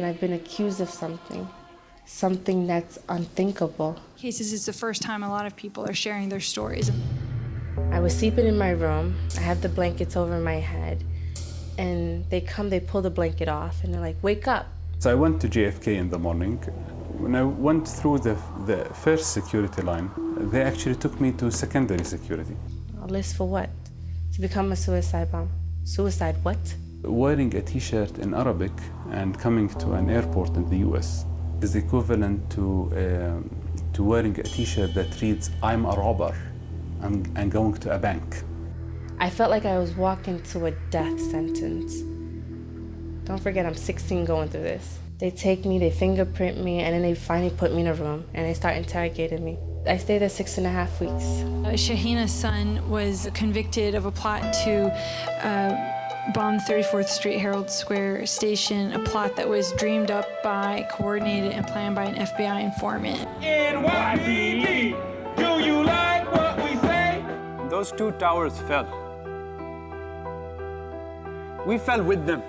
and I've been accused of something that's unthinkable. Cases is the first time a lot of people are sharing their stories. I was sleeping in my room. I have the blankets over my head, and they pull the blanket off, and they're like, "Wake up." So I went to JFK in the morning. When I went through the first security line, they actually took me to secondary security. A list for what? To become a suicide bomb. Suicide what? Wearing a T-shirt in Arabic and coming to an airport in the US is equivalent to wearing a T-shirt that reads, "I'm a robber, I'm going to a bank." I felt like I was walking to a death sentence. Don't forget, I'm 16 going through this. They take me, they fingerprint me, and then they finally put me in a room, and they start interrogating me. I stayed there 6.5 weeks. Shahina's son was convicted of a plot to bomb 34th Street Herald Square station, a plot that was dreamed up by, coordinated, and planned by an FBI informant. NYPD, do you like what we say? Those two towers fell. We fell with them.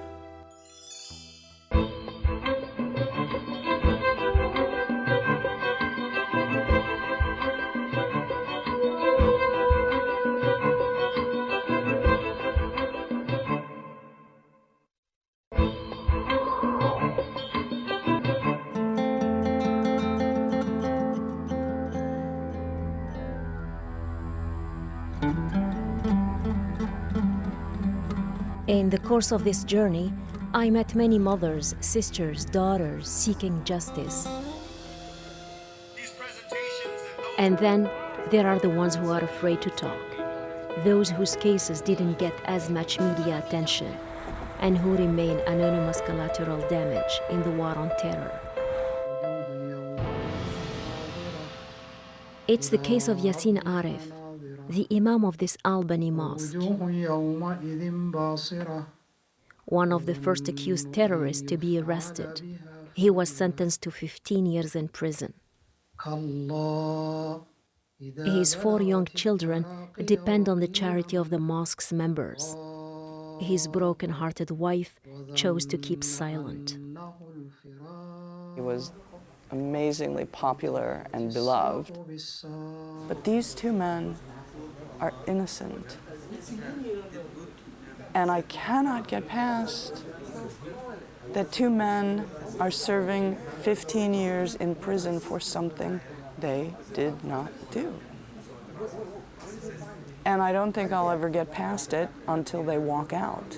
In the course of this journey, I met many mothers, sisters, daughters seeking justice. And then there are the ones who are afraid to talk, those whose cases didn't get as much media attention, and who remain anonymous collateral damage in the war on terror. It's the case of Yassin Arif, the Imam of this Albany mosque, one of the first accused terrorists to be arrested. He was sentenced to 15 years in prison. His 4 young children depend on the charity of the mosque's members. His broken-hearted wife chose to keep silent. He was amazingly popular and beloved, but these two men are innocent. And I cannot get past that two men are serving 15 years in prison for something they did not do. And I don't think I'll ever get past it until they walk out.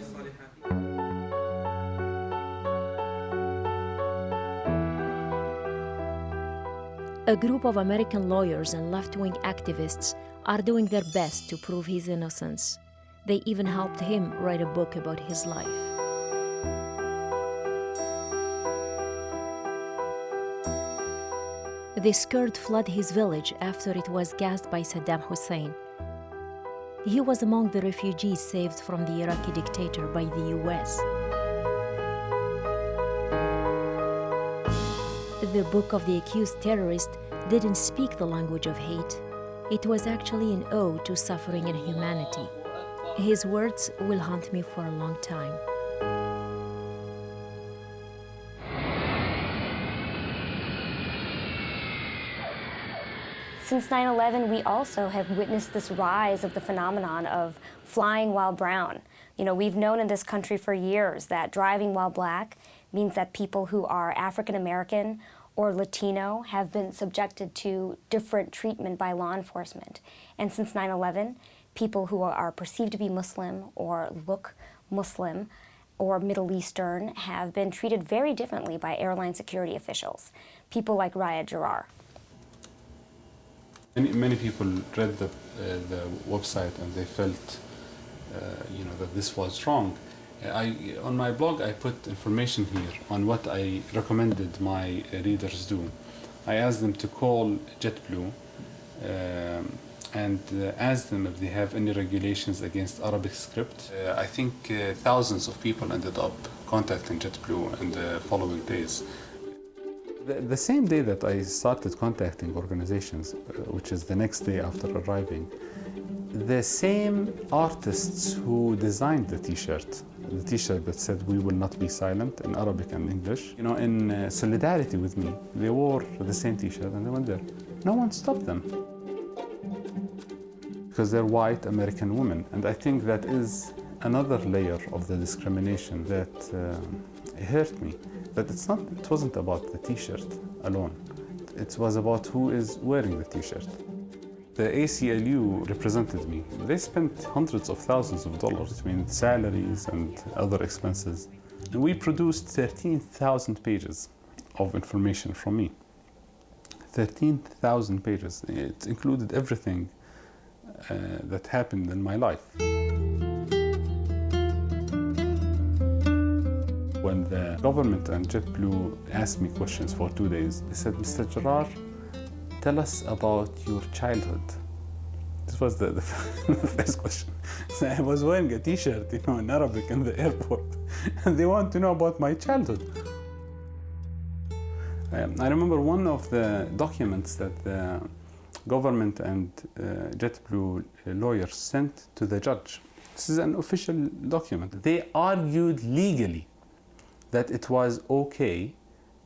A group of American lawyers and left-wing activists are doing their best to prove his innocence. They even helped him write a book about his life. The Kurds fled his village after it was gassed by Saddam Hussein. He was among the refugees saved from the Iraqi dictator by the US. The book of the accused terrorist didn't speak the language of hate. It was actually an ode to suffering and humanity. His words will haunt me for a long time. Since 9/11, we also have witnessed this rise of the phenomenon of flying while brown. You know, we've known in this country for years that driving while black means that people who are African American or Latino have been subjected to different treatment by law enforcement. And since 9/11, people who are perceived to be Muslim or look Muslim or Middle Eastern have been treated very differently by airline security officials, people like Riyad Jarrar. Many people read the website and they felt that this was wrong. On my blog, I put information here on what I recommended my readers do. I asked them to call JetBlue and ask them if they have any regulations against Arabic script. I think thousands of people ended up contacting JetBlue in the following days. The same day that I started contacting organizations, which is the next day after arriving, the same artists who designed the T-shirt the T-shirt that said "We will not be silent" in Arabic and English. You know, in solidarity with me, they wore the same T-shirt and they went there. No one stopped them because they're white American women, and I think that is another layer of the discrimination that hurt me. That it wasn't about the T-shirt alone. It was about who is wearing the T-shirt. The ACLU represented me. They spent hundreds of thousands of dollars between salaries and other expenses. And we produced 13,000 pages of information from me. 13,000 pages. It included everything that happened in my life. When the government and JetBlue asked me questions for 2 days, they said, "Mr. Jarrar, tell us about your childhood." This was the first question. So I was wearing a T-shirt, in Arabic in the airport, and they want to know about my childhood. I remember one of the documents that the government and JetBlue lawyers sent to the judge. This is an official document. They argued legally that it was okay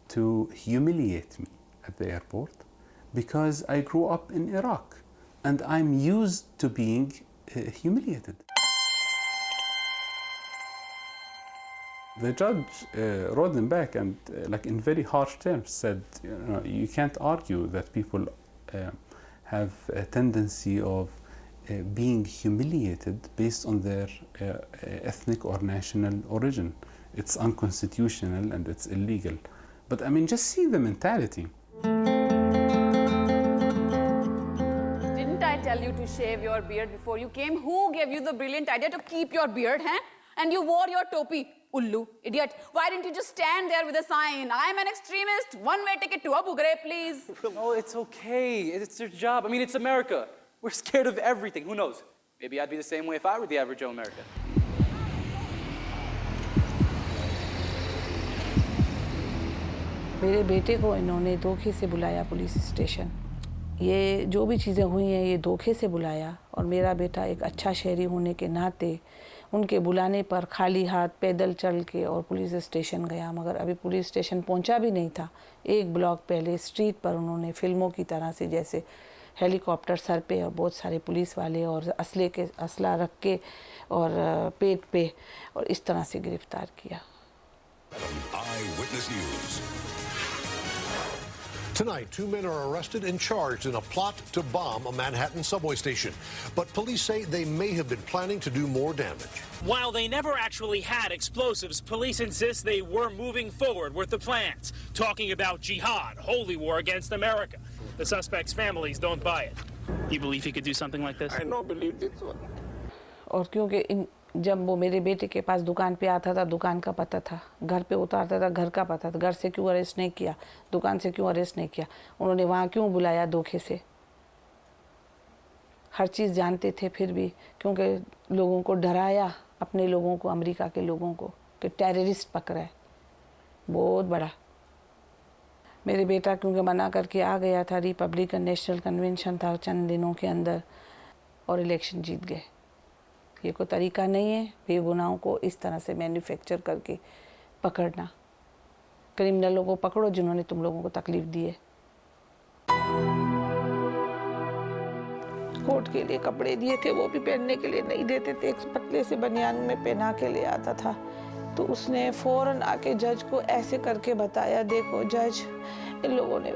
to humiliate me at the airport because I grew up in Iraq and I'm used to being humiliated. The judge wrote them back and in very harsh terms said, you can't argue that people have a tendency of being humiliated based on their ethnic or national origin. It's unconstitutional and it's illegal. But just see the mentality. Didn't I tell you to shave your beard before you came? Who gave you the brilliant idea to keep your beard, huh? And you wore your topi. Ullu, idiot. Why didn't you just stand there with a sign? I'm an extremist. One-way ticket to Abu Ghraib, please. No, it's okay. It's their job. It's America. We're scared of everything. Who knows? Maybe I'd be the same way if I were the average Joe American. मेरे बेटे को इन्होंने धोखे से बुलाया police station. ये जो भी चीज़ें हुई हैं ये धोखे से बुलाया, और मेरा बेटा एक अच्छा शहरी होने के नाते उनके बुलाने पर खाली हाथ पैदल चल के और पुलिस स्टेशन गया। मगर अभी पुलिस स्टेशन पहुंचा भी नहीं था। एक ब्लॉक पहले स्ट्रीट पर उन्होंने फिल्मों की तरह से जैसे हेलीकॉप्टर सर पे और बहुत सारे पुलिस वाले और असला रख के और पेट पे और इस तरह से गिरफ्तार किया। Eyewitness News. Tonight, 2 men are arrested and charged in a plot to bomb a Manhattan subway station. But police say they may have been planning to do more damage. While they never actually had explosives, police insist they were moving forward with the plans, talking about jihad, holy war against America. The suspects' families don't buy it. You believe he could do something like this? I don't believe this one. और क्योंकि जब वो मेरे बेटे के पास दुकान पे आता था, दुकान का पता था, घर पे उतारता था, घर का पता था, घर से क्यों अरेस्ट नहीं किया, दुकान से क्यों अरेस्ट नहीं किया, उन्होंने वहाँ क्यों बुलाया धोखे से। हर चीज़ जानते थे फिर भी, क्योंकि लोगों को डराया, अपने लोगों को, अमेरिका के लोगों को, कि टेररिस्ट पकड़ा है बहुत बड़ा। मेरे बेटा क्योंकि मना करके आ गया था, रिपब्लिकन नेशनल कन्वेंशन था चंद दिनों के अंदर, और इलेक्शन जीत गए। ये कोई तरीका नहीं है बेगुनाहों को इस तरह से मैन्युफैक्चर करके पकड़ना। क्रिमिनलों को पकड़ो जिन्होंने तुम लोगों को तकलीफ दी है। कोर्ट के लिए कपड़े दिए थे, वो भी पहनने के लिए नहीं देते थे। एक पतले से बनियान में पहना के ले आता था, तो उसने फौरन आके जज को ऐसे करके बताया, देखो जज, इन लोगों ने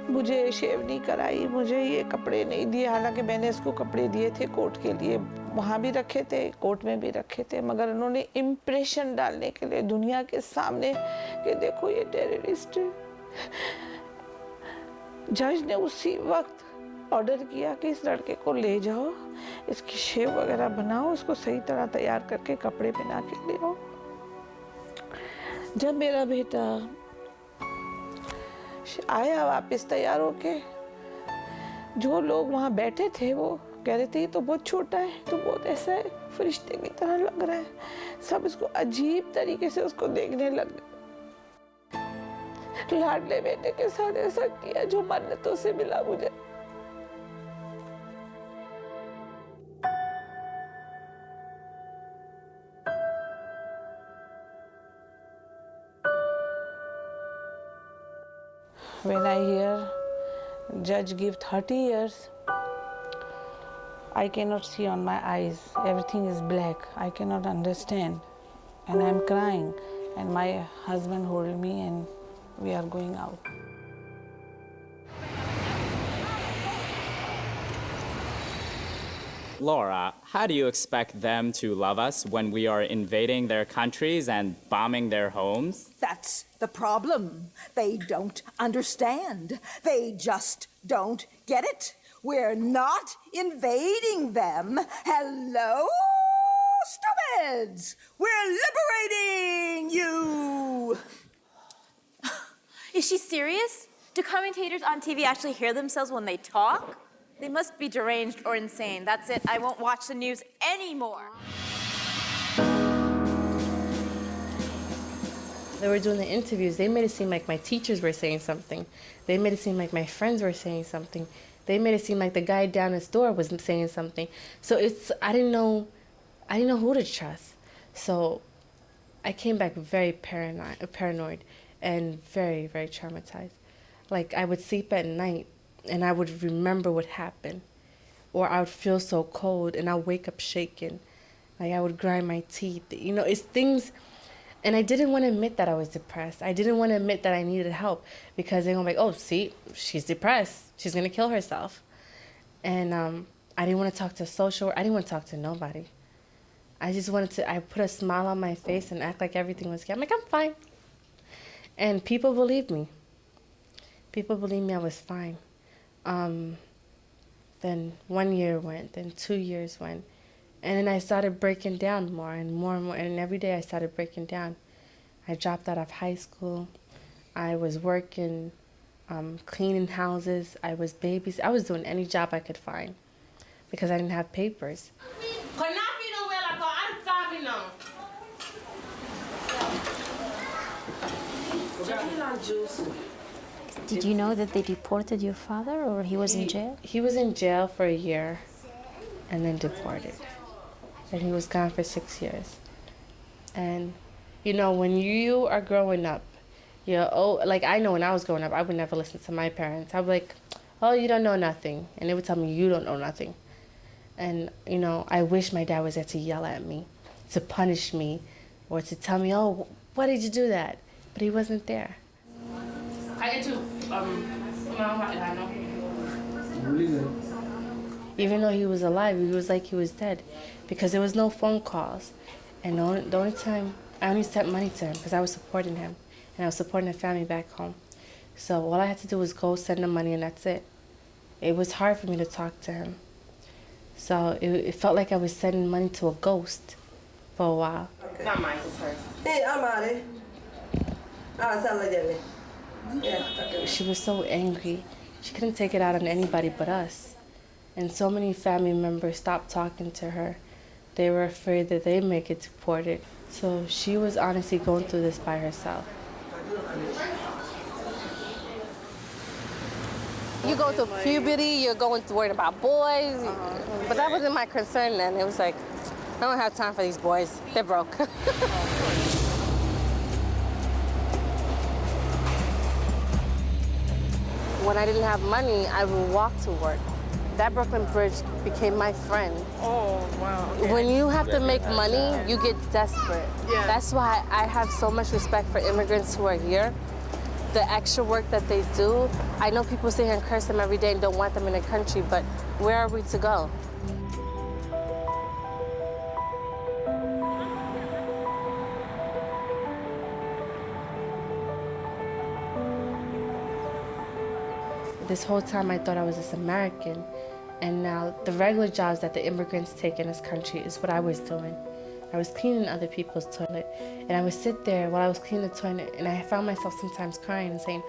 मुझे शेव नहीं कराई, मुझे ये कपड़े नहीं दिए। हालांकि मैंने इसको कपड़े दिए थे कोर्ट के लिए, वहाँ भी रखे थे, कोर्ट में भी रखे थे, मगर उन्होंने इम्प्रेशन डालने के लिए दुनिया के सामने कि देखो ये टेररिस्ट है। जज ने उसी वक्त ऑर्डर किया कि इस लड़के को ले जाओ, इसकी शेव वगैरह बनाओ, इसको सही तरह तैयार करके कपड़े पहना के ले आओ। जब मेरा बेटा आया वापस तैयार होके, जो लोग वहाँ बैठे थे वो कह रहे थे ये तो बहुत छोटा है, तो बहुत ऐसा है, फरिश्ते की तरह लग रहा है। सब इसको अजीब तरीके से उसको देखने लग गए। लाडले बेटे के साथ ऐसा किया जो मन्नतों से मिला मुझे। When I hear judge give 30 years, I cannot see on my eyes. Everything is black. I cannot understand. And I'm crying. And my husband hold me and we are going out. Laura, how do you expect them to love us when we are invading their countries and bombing their homes? That's the problem. They don't understand. They just don't get it. We're not invading them. Hello, stupids! We're liberating you! Is she serious? Do commentators on TV actually hear themselves when they talk? They must be deranged or insane. That's it. I won't watch the news anymore. They were doing the interviews. They made it seem like my teachers were saying something. They made it seem like my friends were saying something. They made it seem like the guy down the store was saying something. So I didn't know who to trust. So I came back very paranoid and very, very traumatized. Like, I would sleep at night and I would remember what happened. Or I would feel so cold and I'd wake up shaking. Like, I would grind my teeth. You know, it's things. And I didn't want to admit that I was depressed. I didn't want to admit that I needed help because they're going to be like, oh, see, she's depressed. She's going to kill herself. And I didn't want to talk to social work. I didn't want to talk to nobody. I just wanted to, I put a smile on my face and act like everything was okay. I'm like, I'm fine. And people believed me. People believed me I was fine. Then 1 year went, then 2 years went. And then I started breaking down more and more and more. And every day I started breaking down. I dropped out of high school. I was working, cleaning houses. I was I was doing any job I could find because I didn't have papers. Did you know that they deported your father, or he was in jail? He was in jail for a year and then deported. And he was gone for 6 years. And, you know, when you are growing up, like I know when I was growing up, I would never listen to my parents. I'd be like, oh, you don't know nothing. And they would tell me, you don't know nothing. And, you know, I wish my dad was there to yell at me, to punish me, or to tell me, oh, why did you do that? But he wasn't there. Even though he was alive, he was like he was dead because there was no phone calls. And the only time, I only sent money to him because I was supporting him and I was supporting the family back home. So all I had to do was go send him money and that's it. It was hard for me to talk to him. So it felt like I was sending money to a ghost for a while. Okay. Not mine, it's hers. Hey, I'm out of here. She was so angry. She couldn't take it out on anybody but us. And so many family members stopped talking to her. They were afraid that they'd make it deported. So she was honestly going through this by herself. You go through puberty, you're going through worrying about boys. But that wasn't my concern then. It was like, I don't have time for these boys. They're broke. When I didn't have money, I would walk to work. That Brooklyn Bridge became my friend. Oh, wow. Okay. When you have to make money, you get desperate. Yeah. That's why I have so much respect for immigrants who are here. The extra work that they do. I know people sit here and curse them every day and don't want them in the country, but where are we to go? This whole time I thought I was this American, and now the regular jobs that the immigrants take in this country is what I was doing. I was cleaning other people's toilet, and I would sit there while I was cleaning the toilet, and I found myself sometimes crying and saying,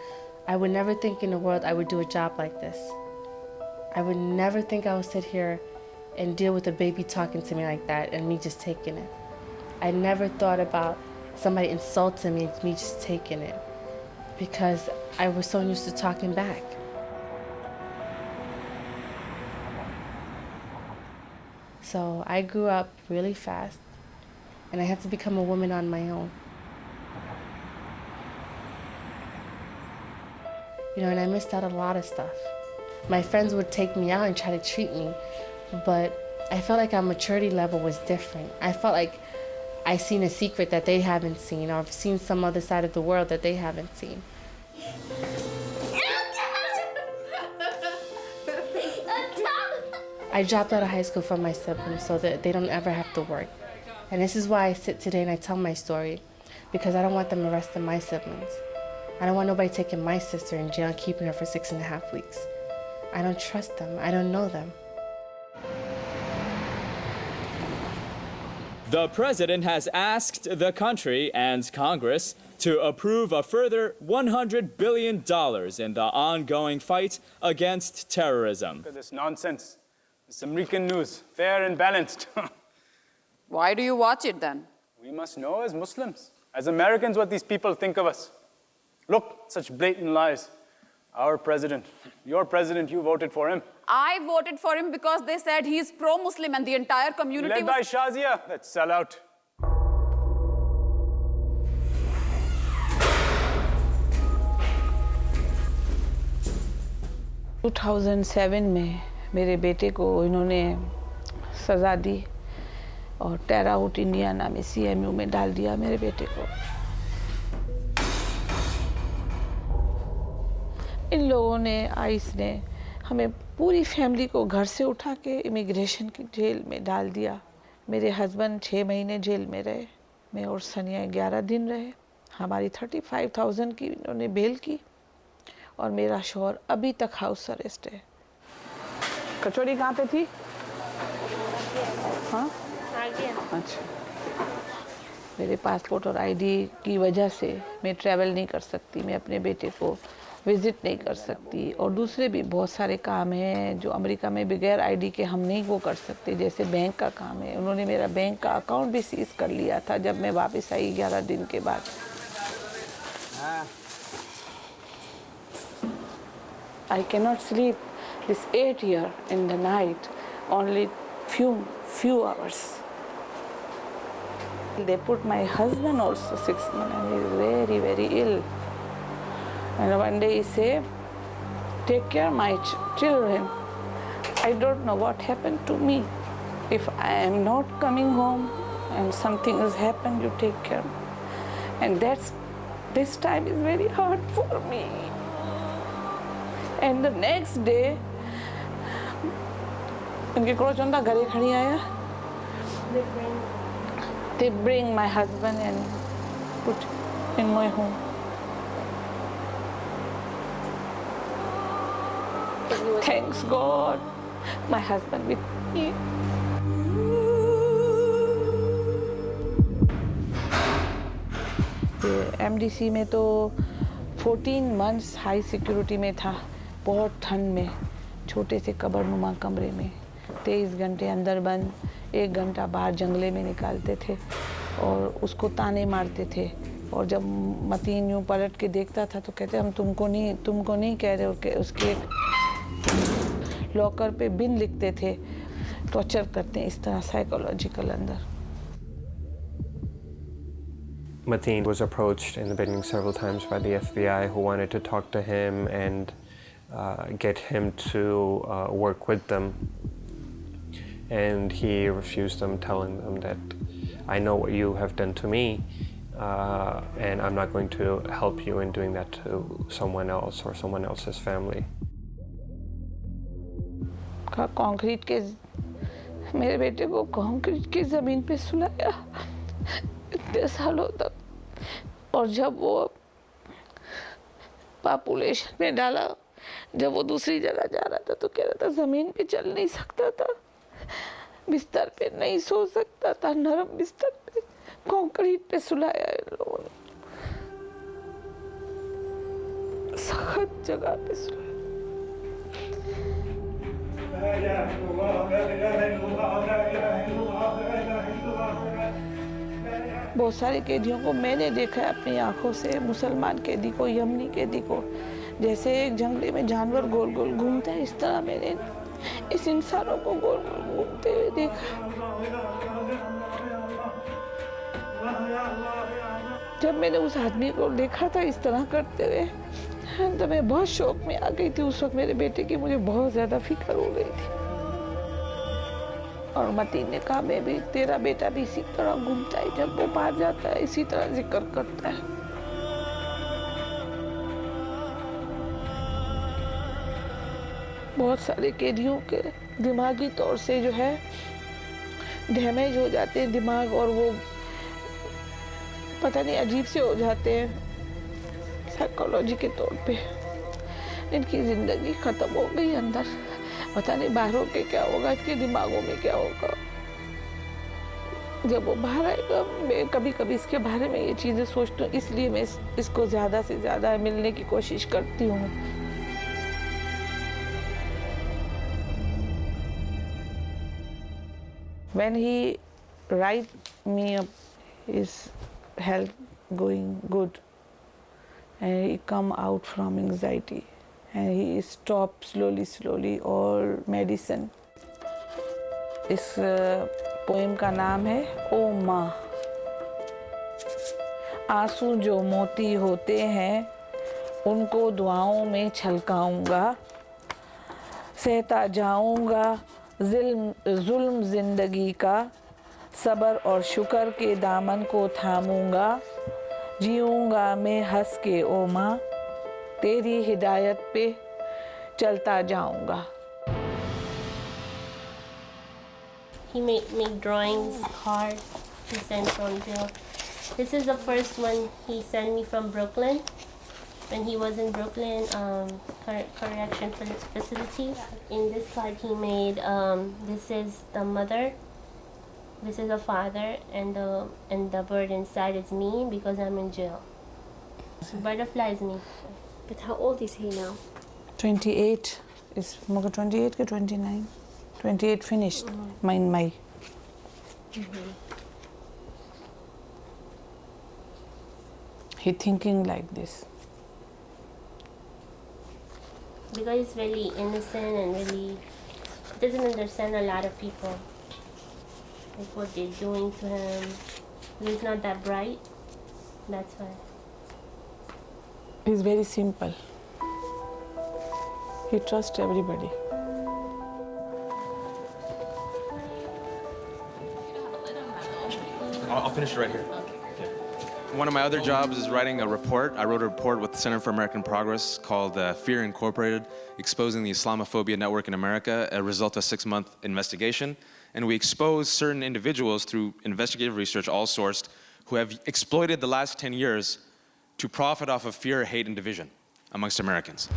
I would never think in the world I would do a job like this. I would never think I would sit here and deal with a baby talking to me like that and me just taking it. I never thought about somebody insulting me and me just taking it because I was so used to talking back. So I grew up really fast, and I had to become a woman on my own. and I missed out a lot of stuff. My friends would take me out and try to treat me, but I felt like our maturity level was different. I felt like I seen a secret that they haven't seen, or I've seen some other side of the world that they haven't seen. I dropped out of high school for my siblings so that they don't ever have to work. And this is why I sit today and I tell my story, because I don't want them arresting my siblings. I don't want nobody taking my sister in jail and keeping her for 6.5 weeks. I don't trust them. I don't know them. The president has asked the country and Congress to approve a further $100 billion in the ongoing fight against terrorism. Look at this nonsense. It's American news, fair and balanced. Why do you watch it then? We must know as Muslims, as Americans, what these people think of us. Look, such blatant lies. Our president, your president, you voted for him. I voted for him because they said he's pro-Muslim and the entire community Led by Shazia, that sellout. In 2007 में मेरे बेटे को इन्होंने सज़ा दी और टेरा out Indiana में CMU में डाल दिया मेरे बेटे को। इन लोगों ने, आइस ने हमें पूरी फैमिली को घर से उठा के इमिग्रेशन की जेल में डाल दिया। मेरे हस्बैंड 6 महीने जेल में रहे, मैं और सनिया 11 दिन रहे। हमारी 35,000 की इन्होंने बेल की और मेरा शौहर अभी तक हाउस अरेस्ट है। कचौड़ी कहाँ पे थी? हाँ? अच्छा। मेरे पासपोर्ट और आईडी की वजह से मैं ट्रैवल नहीं कर सकती, मैं अपने बेटे को विज़िट नहीं कर सकती और दूसरे भी बहुत सारे काम हैं जो अमेरिका में बगैर आईडी के हम नहीं वो कर सकते, जैसे बैंक का काम है। उन्होंने मेरा बैंक का अकाउंट भी सीज कर लिया था जब मैं वापस आई 11 दिन के बाद। I cannot sleep this 8 year in the night, only few hours. They put my husband also 6 months and he is very, very ill. And one day he said, take care of my children. I don't know what happened to me. If I am not coming home and something has happened, you take care. And this time is very hard for me. And the next day, उनके क्रोचोंदा घरे खड़ी आया. They bring my husband and put in my home. Thanks God, my husband with me. MDC में तो 14 months high security में था, बहुत ठंड में, छोटे से कब्रनुमा कमरे में, 23 घंटे अंदर बंद, 1 घंटा बाहर जंगले में निकालते थे और उसको ताने मारते थे। और जब मतीन यूँ पलट के देखता था तो कहते हम तुमको नहीं कह रहे, कि उसके लॉकर पे बिन लिखते थे, टॉर्चर करते हैं इस तरह साइकोलॉजिकल अंदर। Mateen was approached in the beginning several times by the FBI, who wanted to talk to him and get him to work with them. And he refused them, telling them that I know what you have done to me, and I'm not going to help you in doing that to someone else or someone else's family. Concrete के मेरे बेटे को concrete की ज़मीन पे सुलाया इतने सालों तक, और जब वो पॉपुलेशन में डाला, जब वो दूसरी जगह जा रहा था तो कह रहा था ज़मीन पे चल नहीं सकता था, बिस्तर पे नहीं सो सकता था, नरम बिस्तर पे कंक्रीट पे सुलाया इन लोगों ने, सख्त जगह पे सुलाया। बहुत सारे कैदियों को मैंने देखा है अपनी आंखों से, मुसलमान कैदी को, यमनी कैदी को, जैसे एक जंगले में जानवर गोल गोल घूमते हैं, इस तरह मैंने इस इंसानों को गोल गोल घूमते हुए देखा। जब मैंने उस आदमी को देखा था इस तरह करते हुए, तो मैं बहुत शौक में आ गई थी उस वक्त मेरे बेटे की, मुझे बहुत ज़्यादा फिक्र हो गई थी। और मतीन ने कहा मैं भी, तेरा बेटा भी इसी तरह घूमता है, जब वो बाहर जाता है इसी तरह जिक्र करता है। बहुत सारे कैदियों के दिमागी तौर से जो है डैमेज हो जाते हैं दिमाग, और वो पता नहीं अजीब से हो जाते हैं साइकोलॉजी के तौर पे। इनकी ज़िंदगी ख़त्म हो गई अंदर, पता नहीं बाहर होके क्या होगा, इनके दिमागों में क्या होगा जब वो बाहर आएगा। मैं कभी कभी इसके बारे में ये चीज़ें सोचती हूँ, इसलिए मैं इसको ज़्यादा से ज़्यादा मिलने की कोशिश करती हूँ। When he write me up, his health going good, and he come out from anxiety, and he stop slowly all medicine. इस पोएम का नाम है ओ माँ। आंसू जो मोती होते हैं उनको दुआओं में छलकाऊंगा, सहता जाऊंगा जुल्म जिंदगी का, सब्र और शुक्र के दामन को थामूंगा, जीऊंगा मैं हंस के ओ माँ, तेरी हिदायत पे चलता जाऊंगा। He make drawings, cards, he sent on bill. This is the first one he sent me from Brooklyn. When he was in Brooklyn correction facility. In this card he made, this is the mother, this is the father, and the bird inside is me because I'm in jail. Butterfly is me. But how old is he now? 28 is 28 ke 29. 28 finished. In May. He thinking like this. Because he's really innocent and really doesn't understand a lot of people, like what they're doing to him. He's not that bright. That's why. He's very simple. He trusts everybody. I'll finish it right here. One of my other jobs is writing a report. I wrote a report with the Center for American Progress called Fear Incorporated, Exposing the Islamophobia Network in America, a result of a 6-month investigation. And we exposed certain individuals through investigative research, all sourced, who have exploited the last 10 years to profit off of fear, hate, and division amongst Americans.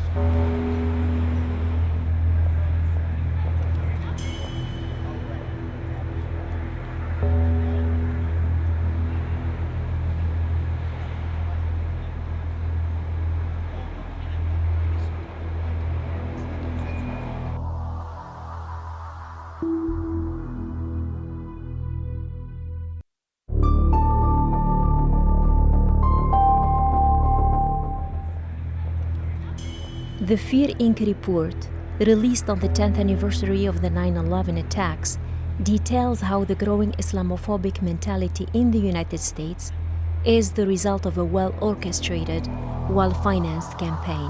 The Fear Inc. report, released on the 10th anniversary of the 9/11 attacks, details how the growing Islamophobic mentality in the United States is the result of a well-orchestrated, well-financed campaign.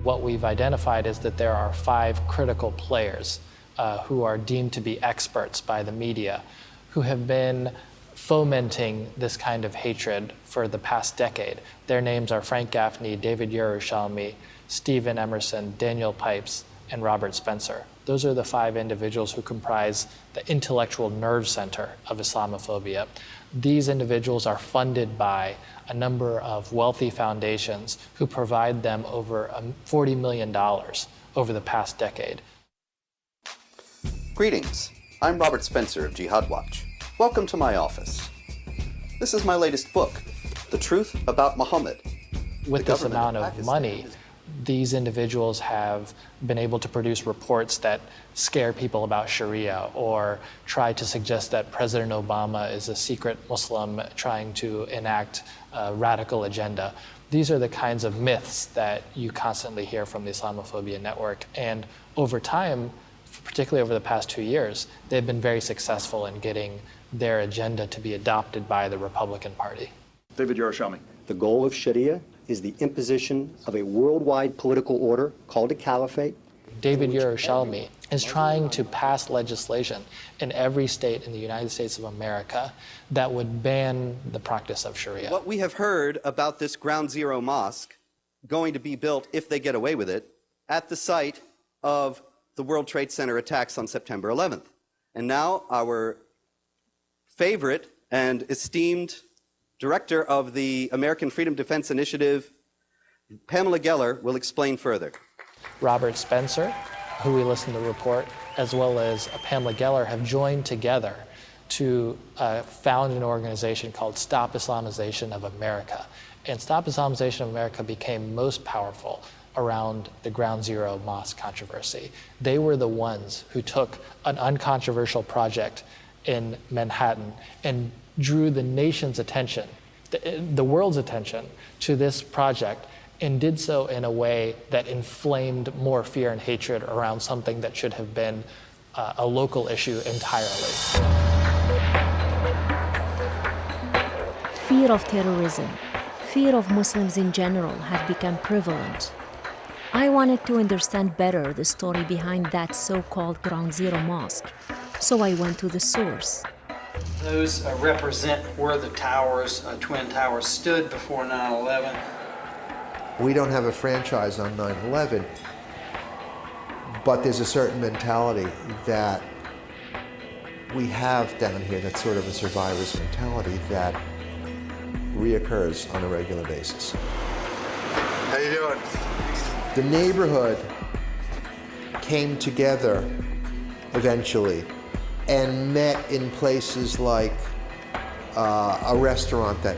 What we've identified is that there are 5 critical players who are deemed to be experts by the media, who have been fomenting this kind of hatred for the past decade. Their names are Frank Gaffney, David Yerushalmi, Stephen Emerson, Daniel Pipes, and Robert Spencer. Those are the 5 individuals who comprise the intellectual nerve center of Islamophobia. These individuals are funded by a number of wealthy foundations who provide them over $40 million over the past decade. Greetings, I'm Robert Spencer of Jihad Watch. Welcome to my office. This is my latest book, The Truth About Muhammad. With this amount of money, these individuals have been able to produce reports that scare people about Sharia or try to suggest that President Obama is a secret Muslim trying to enact a radical agenda. These are the kinds of myths that you constantly hear from the Islamophobia network. And over time, particularly over the past 2 years, they've been very successful in getting their agenda to be adopted by the Republican Party. David Yerushalmi. The goal of Sharia is the imposition of a worldwide political order called a caliphate. David Yerushalmi is trying to pass legislation in every state in the United States of America that would ban the practice of Sharia. What we have heard about this Ground Zero mosque going to be built, if they get away with it, at the site of the World Trade Center attacks on September 11th. And now our favorite and esteemed director of the American Freedom Defense Initiative, Pamela Geller, will explain further. Robert Spencer, who we listened to report, as well as Pamela Geller, have joined together to found an organization called Stop Islamization of America. And Stop Islamization of America became most powerful around the Ground Zero mosque controversy. They were the ones who took an uncontroversial project in Manhattan and drew the nation's attention, the world's attention, to this project, and did so in a way that inflamed more fear and hatred around something that should have been a local issue entirely. Fear of terrorism, fear of Muslims in general had become prevalent. I wanted to understand better the story behind that so-called Ground Zero mosque, so I went to the source. Those represent where the towers, Twin Towers, stood before 9/11. We don't have a franchise on 9/11, but there's a certain mentality that we have down here that's sort of a survivor's mentality that reoccurs on a regular basis. How you doing? The neighborhood came together eventually and met in places like a restaurant that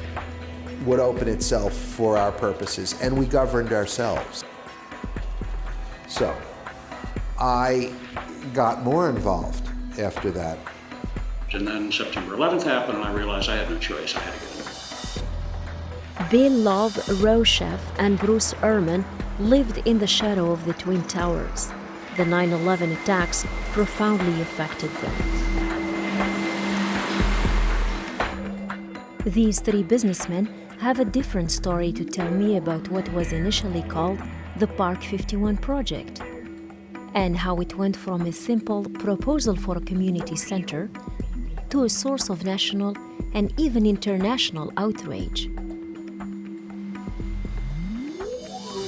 would open itself for our purposes, and we governed ourselves. So I got more involved after that. And then September 11th happened, and I realized I had no choice. I had to get in. Bill Love, Rochef, and Bruce Ehrman lived in the shadow of the Twin Towers. The 9/11 attacks profoundly affected them. These three businessmen have a different story to tell me about what was initially called the Park51 Project, and how it went from a simple proposal for a community center to a source of national and even international outrage.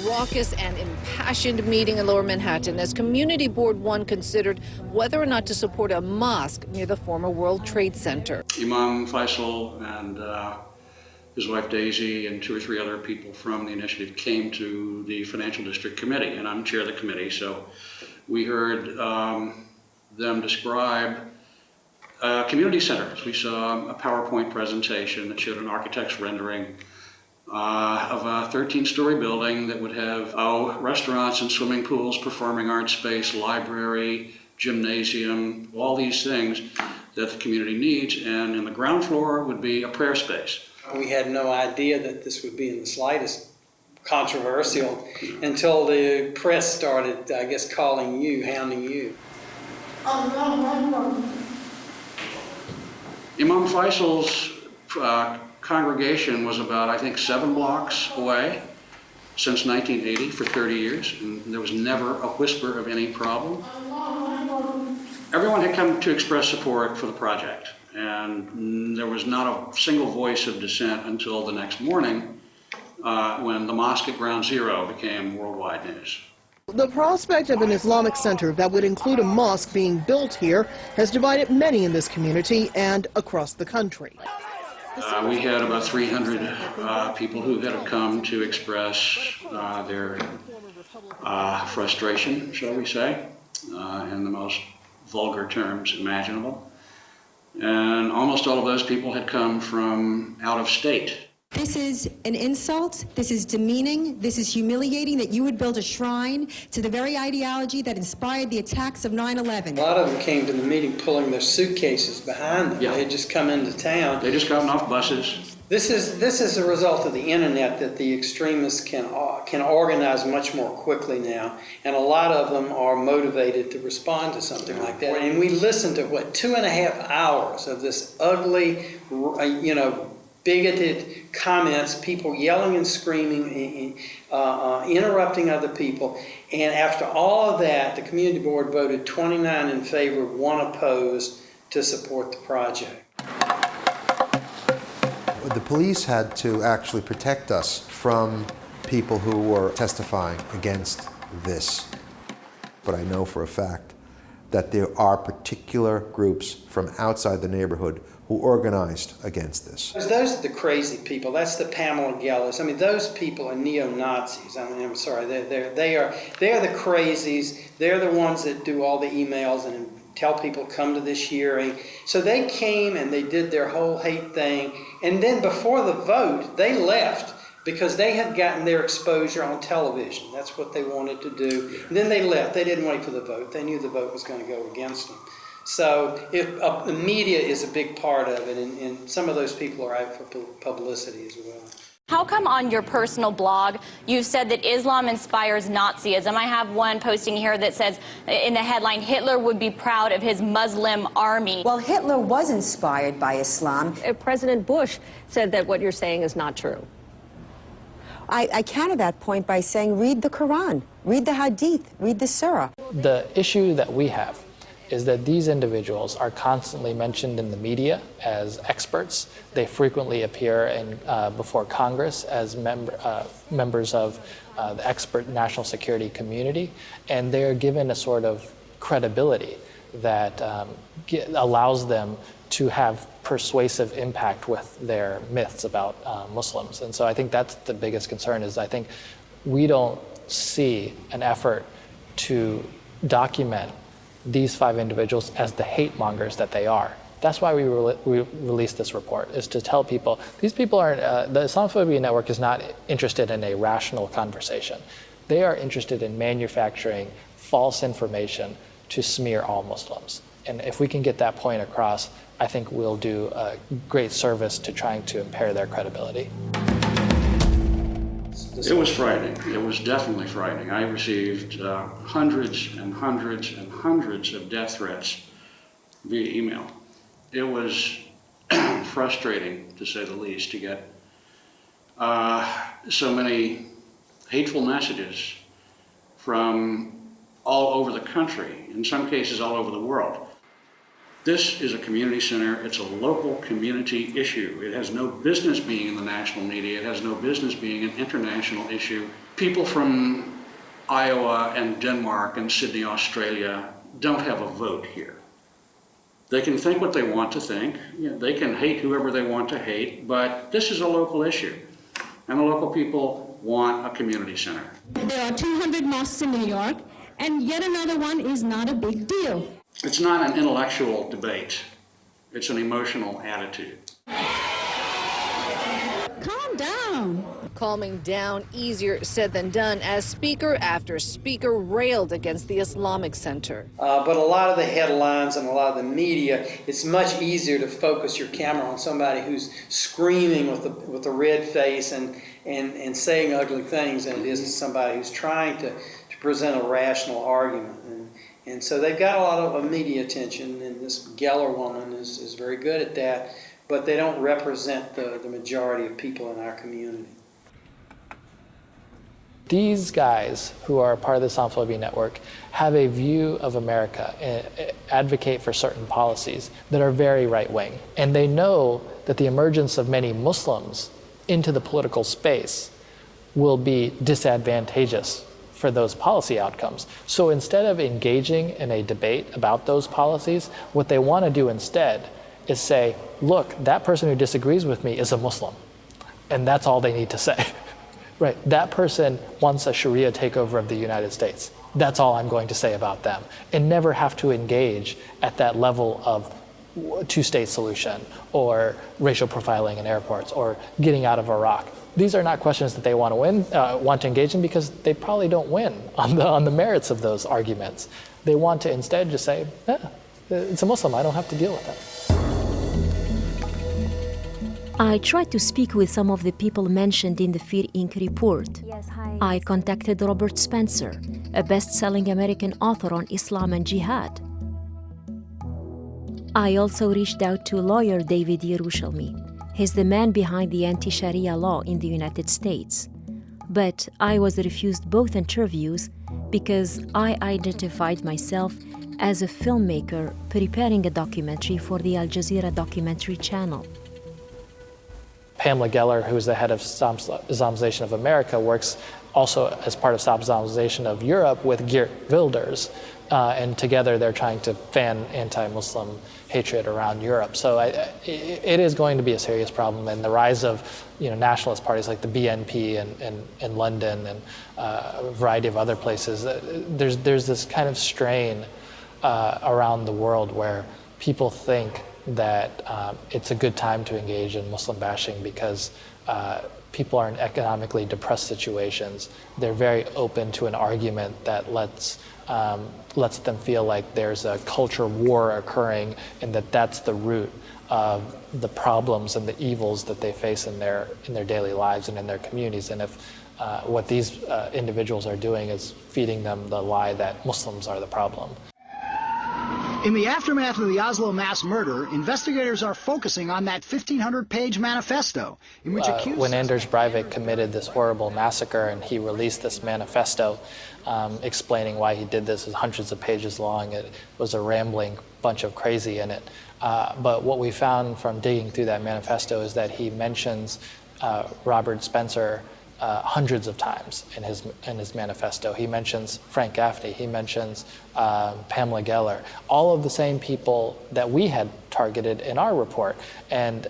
Raucous and impassioned meeting in Lower Manhattan as Community Board 1 considered whether or not to support a mosque near the former World Trade Center. Imam Faisal and his wife Daisy and 2 or 3 other people from the initiative came to the Financial District Committee, and I'm chair of the committee, so we heard them describe community centers. We saw a PowerPoint presentation that showed an architect's rendering of a 13-story building that would have restaurants and swimming pools, performing arts space, library, gymnasium, all these things that the community needs, and in the ground floor would be a prayer space. We had no idea that this would be in the slightest controversial until the press started, I guess, calling you, hounding you. Imam Faisal's congregation was about, I think, 7 blocks away since 1980 for 30 years, and there was never a whisper of any problem. Everyone had come to express support for the project, and there was not a single voice of dissent until the next morning when the mosque at Ground Zero became worldwide news. The prospect of an Islamic center that would include a mosque being built here has divided many in this community and across the country. We had about 300 people who had come to express their frustration, shall we say, in the most vulgar terms imaginable. And almost all of those people had come from out of state. This is an insult, this is demeaning, this is humiliating that you would build a shrine to the very ideology that inspired the attacks of 9/11. A lot of them came to the meeting pulling their suitcases behind them. Yeah. They had just come into town. They just gotten off buses. This is a result of the internet that the extremists can organize much more quickly now, and a lot of them are motivated to respond to something like that. And we listened to 2.5 hours of this ugly, bigoted comments, people yelling and screaming, interrupting other people. And after all of that, the community board voted 29 in favor, 1 opposed to support the project. The police had to actually protect us from people who were testifying against this. But I know for a fact that there are particular groups from outside the neighborhood who organized against this. Those are the crazy people. That's the Pamela Gellers. I mean, those people are neo-Nazis. I mean, I'm sorry. They're the crazies. They're the ones that do all the emails and tell people come to this hearing. So they came and they did their whole hate thing. And then before the vote, they left because they had gotten their exposure on television. That's what they wanted to do. And then they left. They didn't wait for the vote. They knew the vote was going to go against them. So the media is a big part of it, and some of those people are out for publicity as well. How come on your personal blog you've said that Islam inspires Nazism? I have one posting here that says in the headline, Hitler would be proud of his Muslim army. Well, Hitler was inspired by Islam. President Bush said that what you're saying is not true. I counter that point by saying read the Quran, read the Hadith, read the Surah. The issue that we have is that these individuals are constantly mentioned in the media as experts. They frequently appear before Congress as members of the expert national security community, and they're given a sort of credibility that allows them to have persuasive impact with their myths about Muslims. And so I think that's the biggest concern, is I think we don't see an effort to document these 5 individuals as the hate mongers that they are. That's why we released this report, is to tell people, these people aren't, the Islamophobia Network is not interested in a rational conversation. They are interested in manufacturing false information to smear all Muslims. And if we can get that point across, I think we'll do a great service to trying to impair their credibility. It was frightening. It was definitely frightening. I received hundreds and hundreds and hundreds of death threats via email. It was frustrating, to say the least, to get so many hateful messages from all over the country, in some cases all over the world. This is a community center. It's a local community issue. It has no business being in the national media. It has no business being an international issue. People from Iowa and Denmark and Sydney, Australia don't have a vote here. They can think what they want to think. You know, they can hate whoever they want to hate, but this is a local issue. And the local people want a community center. There are 200 mosques in New York, and yet another one is not a big deal. It's not an intellectual debate. It's an emotional attitude. Calm down. Calming down, easier said than done, as speaker after speaker railed against the Islamic Center. But a lot of the headlines and a lot of the media, it's much easier to focus your camera on somebody who's screaming with a red face and saying ugly things than it is to somebody who's trying to present a rational argument. And so they've got a lot of media attention, and this Geller woman is very good at that, but they don't represent the majority of people in our community. These guys who are part of the Islamophobia Network have a view of America and advocate for certain policies that are very right-wing. And they know that the emergence of many Muslims into the political space will be disadvantageous for those policy outcomes. So instead of engaging in a debate about those policies, what they want to do instead is say, look, that person who disagrees with me is a Muslim. And that's all they need to say. Right, that person wants a Sharia takeover of the United States. That's all I'm going to say about them. And never have to engage at that level of two-state solution or racial profiling in airports or getting out of Iraq. These are not questions that they want to engage in, because they probably don't win on the merits of those arguments. They want to instead just say, it's a Muslim, I don't have to deal with that. I tried to speak with some of the people mentioned in the Fear Inc. report. Yes, hi. I contacted Robert Spencer, a best-selling American author on Islam and Jihad. I also reached out to lawyer David Yerushalmi, He's the man behind the anti-Sharia law in the United States. But I was refused both interviews because I identified myself as a filmmaker preparing a documentary for the Al Jazeera documentary channel. Pamela Geller, who's the head of Islamization of America, works also as part of Stop Islamization of Europe with Geert Wilders. And together they're trying to fan anti-Muslim hatred around Europe. So it is going to be a serious problem. And the rise of nationalist parties like the BNP in London and a variety of other places, there's this kind of strain around the world where people think that it's a good time to engage in Muslim bashing because people are in economically depressed situations. They're very open to an argument that lets them feel like there's a culture war occurring and that's the root of the problems and the evils that they face in their daily lives and in their communities. And if what these individuals are doing is feeding them the lie that Muslims are the problem. In the aftermath of the Oslo mass murder, investigators are focusing on that 1,500-page manifesto in which accused... When Anders Breivik committed this horrible massacre and he released this manifesto explaining why he did this, it was hundreds of pages long. It was a rambling bunch of crazy in it. But what we found from digging through that manifesto is that he mentions Robert Spencer hundreds of times in his manifesto. He mentions Frank Gaffney, he mentions Pamela Geller, all of the same people that we had targeted in our report. And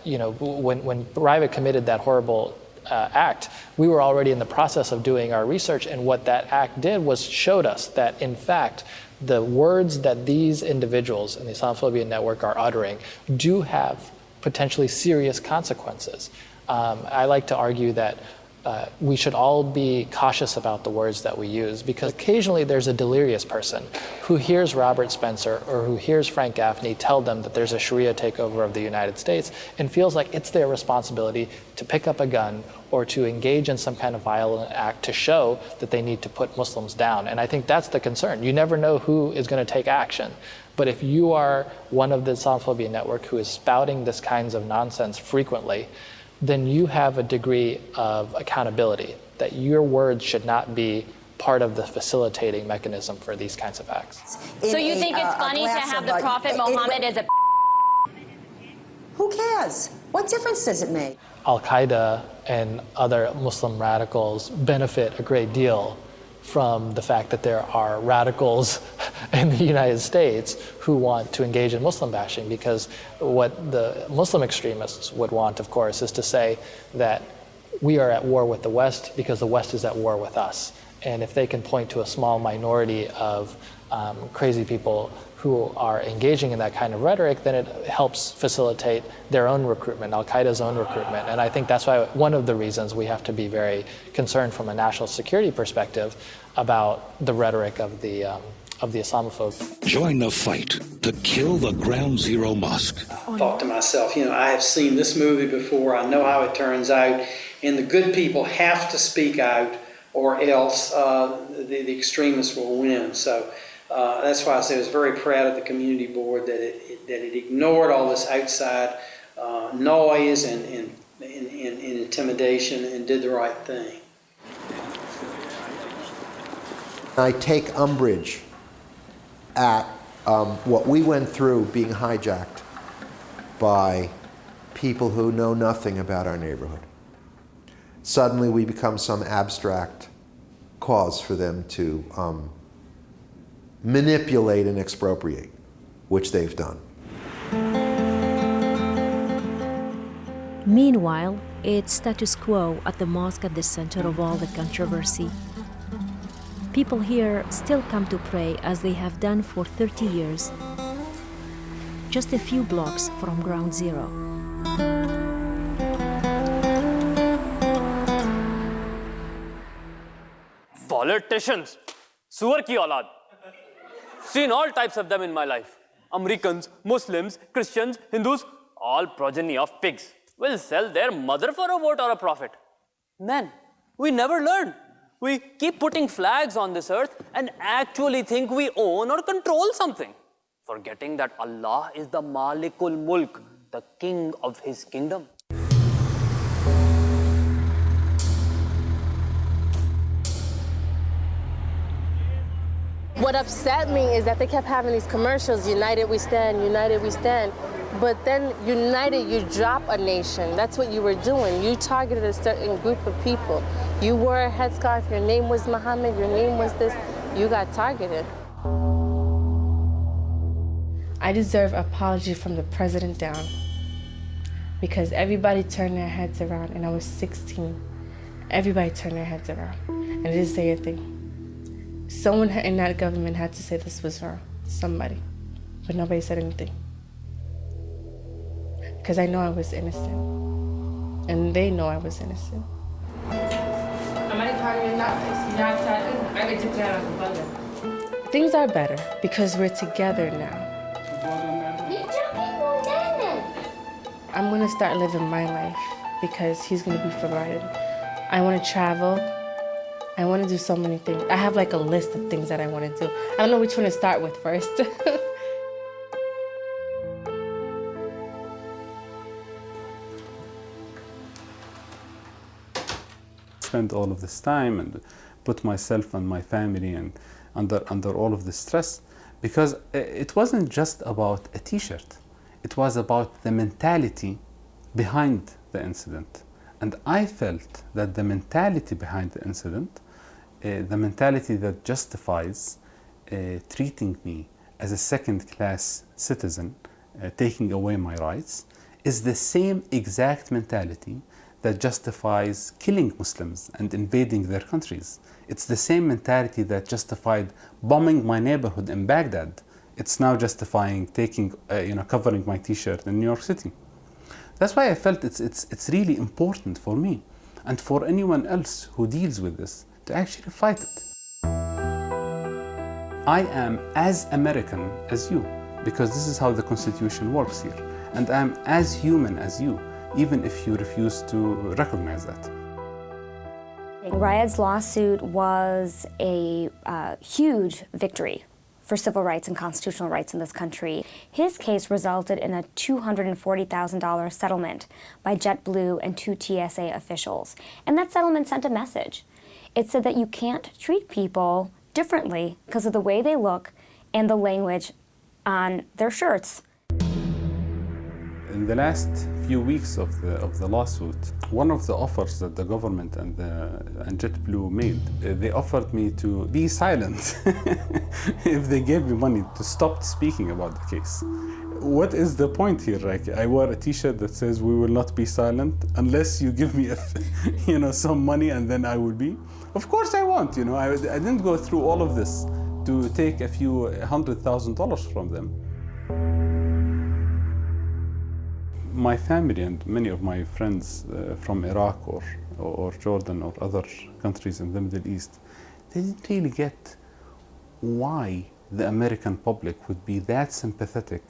when Breivik committed that horrible act, we were already in the process of doing our research, and what that act did was showed us that in fact the words that these individuals in the Islamophobia network are uttering do have potentially serious consequences. I like to argue that we should all be cautious about the words that we use, because occasionally there's a delirious person who hears Robert Spencer or who hears Frank Gaffney tell them that there's a Sharia takeover of the United States and feels like it's their responsibility to pick up a gun or to engage in some kind of violent act to show that they need to put Muslims down. And I think that's the concern. You never know who is going to take action. But if you are one of the Islamophobia network who is spouting this kinds of nonsense frequently, then you have a degree of accountability, that your words should not be part of the facilitating mechanism for these kinds of acts. So you think it's funny to have the Prophet Muhammad as a... Who cares? What difference does it make? Al-Qaeda and other Muslim radicals benefit a great deal from the fact that there are radicals in the United States who want to engage in Muslim bashing, because what the Muslim extremists would want, of course, is to say that we are at war with the West because the West is at war with us. And if they can point to a small minority of crazy people who are engaging in that kind of rhetoric, then it helps facilitate their own recruitment, Al-Qaeda's own recruitment. And I think that's why one of the reasons we have to be very concerned from a national security perspective about the rhetoric of the Islamophobes. Join the fight to kill the Ground Zero Mosque. I thought to myself, I have seen this movie before, I know how it turns out, and the good people have to speak out or else the extremists will win. So that's why I say I was very proud of the community board that it ignored all this outside noise and intimidation and did the right thing. I take umbrage at what we went through being hijacked by people who know nothing about our neighborhood. Suddenly we become some abstract cause for them to manipulate and expropriate, which they've done. Meanwhile, it's status quo at the mosque at the center of all the controversy. People here still come to pray as they have done for 30 years, just a few blocks from Ground Zero. Politicians, suwar ki aulad. Seen all types of them in my life. Americans, Muslims, Christians, Hindus, all progeny of pigs will sell their mother for a vote or a profit. Man, we never learn. We keep putting flags on this earth and actually think we own or control something, forgetting that Allah is the Malikul Mulk, the king of his kingdom. What upset me is that they kept having these commercials, united we stand, united we stand. But then united, you drop a nation. That's what you were doing. You targeted a certain group of people. You wore a headscarf, your name was Muhammad, your name was this, you got targeted. I deserve apology from the president down because everybody turned their heads around and I was 16. Everybody turned their heads around and I didn't say anything. Someone in that government had to say this was wrong, somebody, but nobody said anything. Because I know I was innocent, and they know I was innocent. Things are better because we're together now. I'm gonna start living my life because he's gonna be provided. I wanna travel. I want to do so many things. I have like a list of things that I want to do. I don't know which one to start with first. Spend all of this time and put myself and my family and under all of this stress because it wasn't just about a t-shirt. It was about the mentality behind the incident. And I felt that the mentality behind the incident, the mentality that justifies treating me as a second-class citizen, taking away my rights, is the same exact mentality that justifies killing Muslims and invading their countries. It's the same mentality that justified bombing my neighborhood in Baghdad. It's now justifying taking, covering my t-shirt in New York City. That's why I felt it's really important for me and for anyone else who deals with this to actually fight it. I am as American as you because this is how the Constitution works here. And I'm as human as you, even if you refuse to recognize that. Riyadh's lawsuit was a huge victory for civil rights and constitutional rights in this country. His case resulted in a $240,000 settlement by JetBlue and 2 TSA officials. And that settlement sent a message. It said that you can't treat people differently because of the way they look and the language on their shirts. In the last few weeks of the lawsuit, one of the offers that the government and JetBlue made, they offered me to be silent if they gave me money to stop speaking about the case. What is the point here? Like, I wore a T-shirt that says "We will not be silent unless you give me some money, and then I will be." Of course, I won't. I didn't go through all of this to take a few $100,000 from them. My family and many of my friends from Iraq or Jordan or other countries in the Middle East, they didn't really get why the American public would be that sympathetic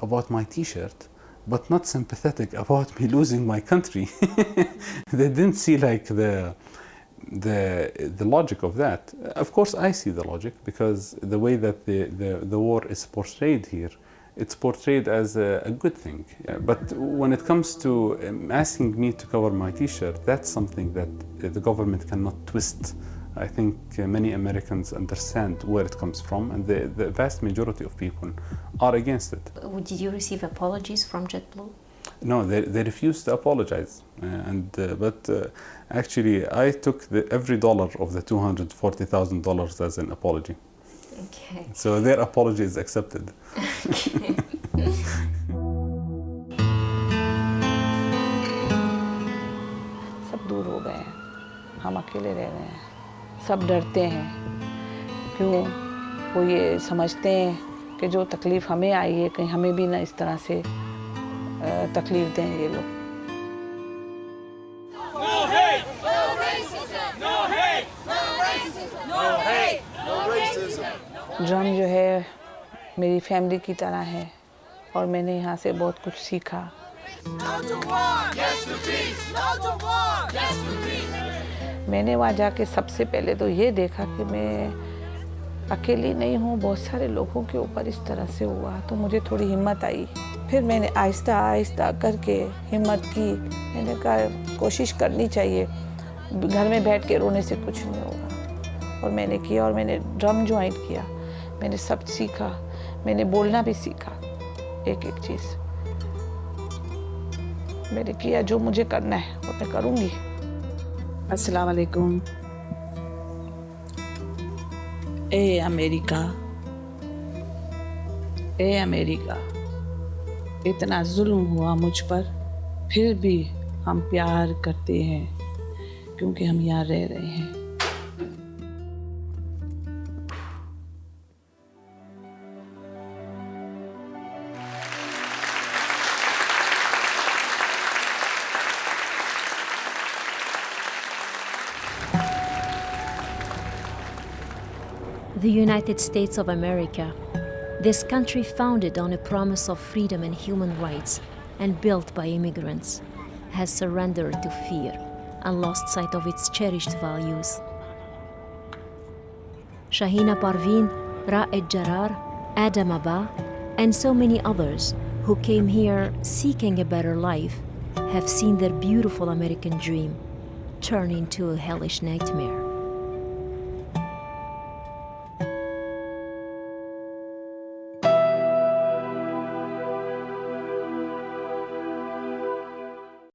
about my T-shirt, but not sympathetic about me losing my country. They didn't see like the logic of that. Of course, I see the logic because the way that the war is portrayed here, it's portrayed as a good thing. But when it comes to asking me to cover my T-shirt, that's something that the government cannot twist. I think many Americans understand where it comes from, and the vast majority of people are against it. Did you receive apologies from JetBlue? No, they refused to apologize. But actually, I took every dollar of the $240,000 as an apology. Okay. So their apology is accepted. Okay. सब दूर हो गए हैं, हम अकेले रह रहे हैं, सब डरते हैं, क्यों? वो ये समझते हैं कि जो तकलीफ़ हमें आई है कहीं हमें भी ना इस तरह से तकलीफ़ दें ये लोग। ड्रम जो है मेरी फैमिली की तरह है और मैंने यहाँ से बहुत कुछ सीखा। मैंने वहाँ जाके सबसे पहले तो ये देखा कि मैं अकेली नहीं हूँ, बहुत सारे लोगों के ऊपर इस तरह से हुआ तो मुझे थोड़ी हिम्मत आई। फिर मैंने आहिस्ता आहिस्ता करके हिम्मत की। मैंने कहा कोशिश करनी चाहिए, घर में बैठ के रोने से कुछ नहीं होगा। और मैंने किया और मैंने ड्रम ज्वाइन किया, मैंने सब सीखा, मैंने बोलना भी सीखा, एक एक चीज़ मैंने किया। जो मुझे करना है वो मैं करूँगी। अस्सलाम वालेकुम। ए अमेरिका, ए अमेरिका, इतना जुल्म हुआ मुझ पर, फिर भी हम प्यार करते हैं क्योंकि हम यहाँ रह रहे हैं। The United States of America, this country founded on a promise of freedom and human rights and built by immigrants, has surrendered to fear and lost sight of its cherished values. Shahina Parveen, Ra'ed Jarar, Adam Abba, and so many others who came here seeking a better life have seen their beautiful American dream turn into a hellish nightmare.